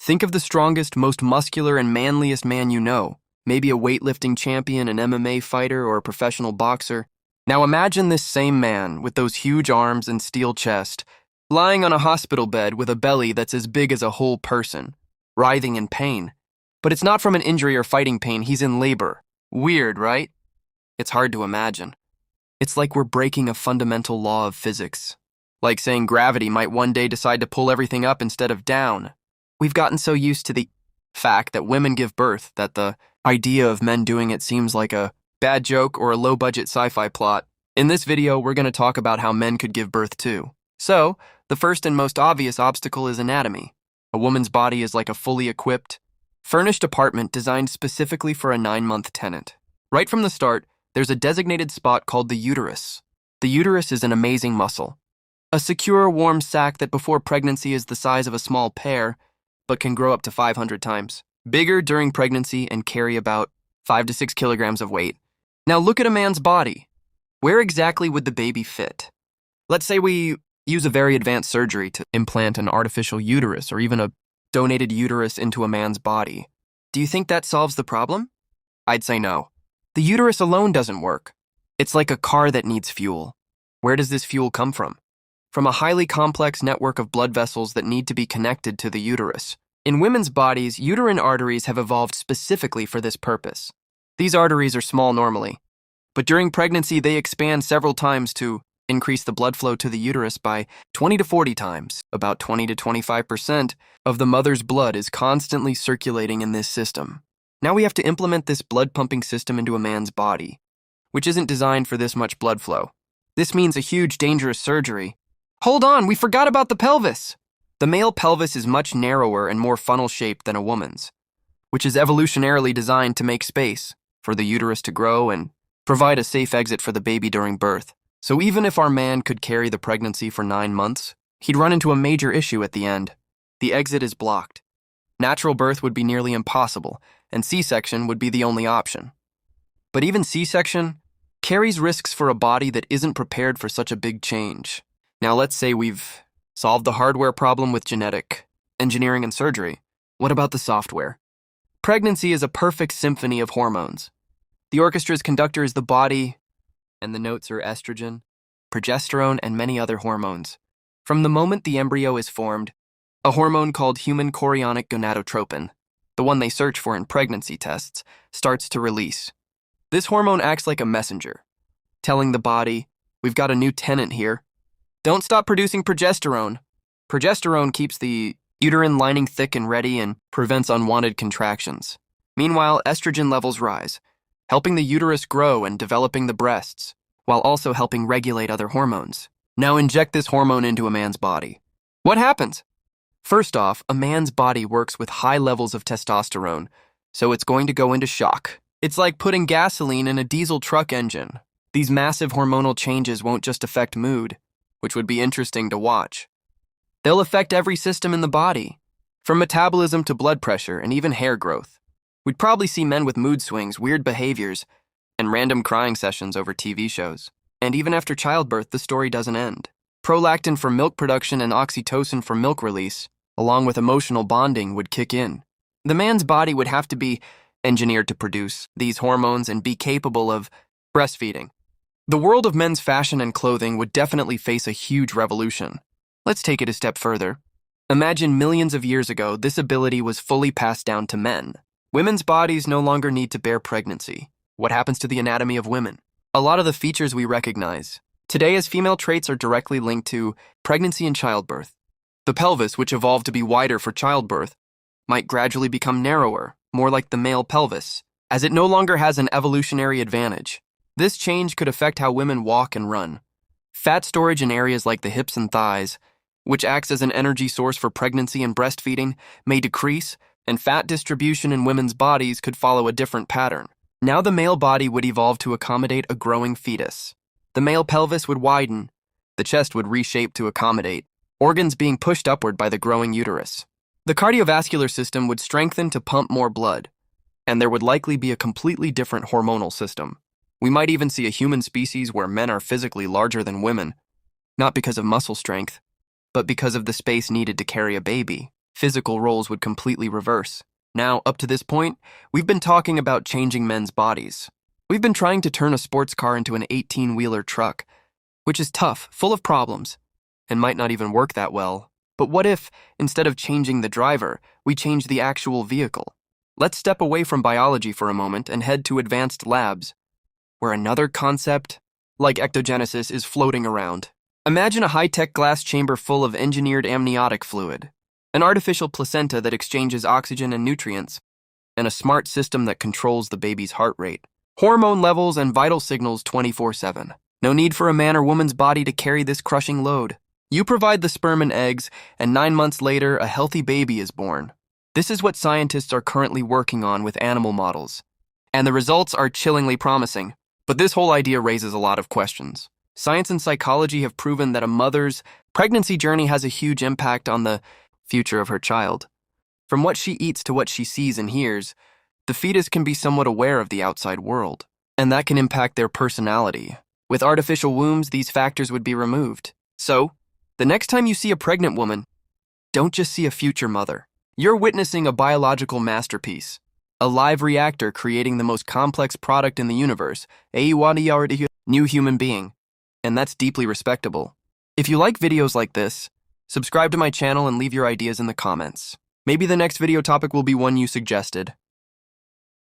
Think of the strongest, most muscular, and manliest man you know, maybe a weightlifting champion, an MMA fighter, or a professional boxer. Now imagine this same man, with those huge arms and steel chest, lying on a hospital bed with a belly that's as big as a whole person, writhing in pain. But it's not from an injury or fighting pain, he's in labor. Weird, right? It's hard to imagine. It's like we're breaking a fundamental law of physics. Like saying gravity might one day decide to pull everything up instead of down. We've gotten so used to the fact that women give birth that the idea of men doing it seems like a bad joke or a low-budget sci-fi plot. In this video, we're going to talk about how men could give birth too. So, the first and most obvious obstacle is anatomy. A woman's body is like a fully equipped, furnished apartment designed specifically for a 9-month tenant. Right from the start, there's a designated spot called the uterus. The uterus is an amazing muscle. A secure, warm sac that before pregnancy is the size of a small pear, but can grow up to 500 times. Bigger during pregnancy and carry about 5 to 6 kilograms of weight. Now look at a man's body. Where exactly would the baby fit? Let's say we use a very advanced surgery to implant an artificial uterus or even a donated uterus into a man's body. Do you think that solves the problem? I'd say no. The uterus alone doesn't work. It's like a car that needs fuel. Where does this fuel come from? From a highly complex network of blood vessels that need to be connected to the uterus. In women's bodies, uterine arteries have evolved specifically for this purpose. These arteries are small normally, but during pregnancy they expand several times to increase the blood flow to the uterus by 20 to 40 times. About 20 to 25% of the mother's blood is constantly circulating in this system. Now we have to implement this blood pumping system into a man's body, which isn't designed for this much blood flow. This means a huge, dangerous surgery. Hold on, we forgot about the pelvis! The male pelvis is much narrower and more funnel-shaped than a woman's, which is evolutionarily designed to make space for the uterus to grow and provide a safe exit for the baby during birth. So even if our man could carry the pregnancy for 9 months, he'd run into a major issue at the end. The exit is blocked. Natural birth would be nearly impossible, and C-section would be the only option. But even C-section carries risks for a body that isn't prepared for such a big change. Now let's say we've solved the hardware problem with genetic engineering and surgery. What about the software? Pregnancy is a perfect symphony of hormones. The orchestra's conductor is the body, and the notes are estrogen, progesterone, and many other hormones. From the moment the embryo is formed, a hormone called human chorionic gonadotropin, the one they search for in pregnancy tests, starts to release. This hormone acts like a messenger, telling the body, we've got a new tenant here. Don't stop producing progesterone. Progesterone keeps the uterine lining thick and ready and prevents unwanted contractions. Meanwhile, estrogen levels rise, helping the uterus grow and developing the breasts, while also helping regulate other hormones. Now inject this hormone into a man's body. What happens? First off, a man's body works with high levels of testosterone, so it's going to go into shock. It's like putting gasoline in a diesel truck engine. These massive hormonal changes won't just affect mood, which would be interesting to watch. They'll affect every system in the body, from metabolism to blood pressure and even hair growth. We'd probably see men with mood swings, weird behaviors, and random crying sessions over TV shows. And even after childbirth, the story doesn't end. Prolactin for milk production and oxytocin for milk release, along with emotional bonding, would kick in. The man's body would have to be engineered to produce these hormones and be capable of breastfeeding. The world of men's fashion and clothing would definitely face a huge revolution. Let's take it a step further. Imagine millions of years ago, this ability was fully passed down to men. Women's bodies no longer need to bear pregnancy. What happens to the anatomy of women? A lot of the features we recognize today as female traits are directly linked to pregnancy and childbirth. The pelvis, which evolved to be wider for childbirth, might gradually become narrower, more like the male pelvis, as it no longer has an evolutionary advantage. This change could affect how women walk and run. Fat storage in areas like the hips and thighs, which acts as an energy source for pregnancy and breastfeeding, may decrease, and fat distribution in women's bodies could follow a different pattern. Now the male body would evolve to accommodate a growing fetus. The male pelvis would widen, the chest would reshape to accommodate, organs being pushed upward by the growing uterus. The cardiovascular system would strengthen to pump more blood, and there would likely be a completely different hormonal system. We might even see a human species where men are physically larger than women, not because of muscle strength, but because of the space needed to carry a baby. physical roles would completely reverse. Now, up to this point, we've been talking about changing men's bodies. We've been trying to turn a sports car into an 18-wheeler truck, which is tough, full of problems, and might not even work that well. But what if, instead of changing the driver, we change the actual vehicle? Let's step away from biology for a moment and head to advanced labs, where another concept, like ectogenesis, is floating around. Imagine a high-tech glass chamber full of engineered amniotic fluid, an artificial placenta that exchanges oxygen and nutrients, and a smart system that controls the baby's heart rate, hormone levels, and vital signals 24/7. No need for a man or woman's body to carry this crushing load. You provide the sperm and eggs, and 9 months later, a healthy baby is born. This is what scientists are currently working on with animal models, and the results are chillingly promising. But this whole idea raises a lot of questions. Science and psychology have proven that a mother's pregnancy journey has a huge impact on the future of her child. From what she eats to what she sees and hears, the fetus can be somewhat aware of the outside world, and that can impact their personality. With artificial wombs, these factors would be removed. So, the next time you see a pregnant woman, don't just see a future mother. You're witnessing a biological masterpiece, a live reactor creating the most complex product in the universe, a new human being. And that's deeply respectable. If you like videos like this, subscribe to my channel and leave your ideas in the comments. Maybe the next video topic will be one you suggested.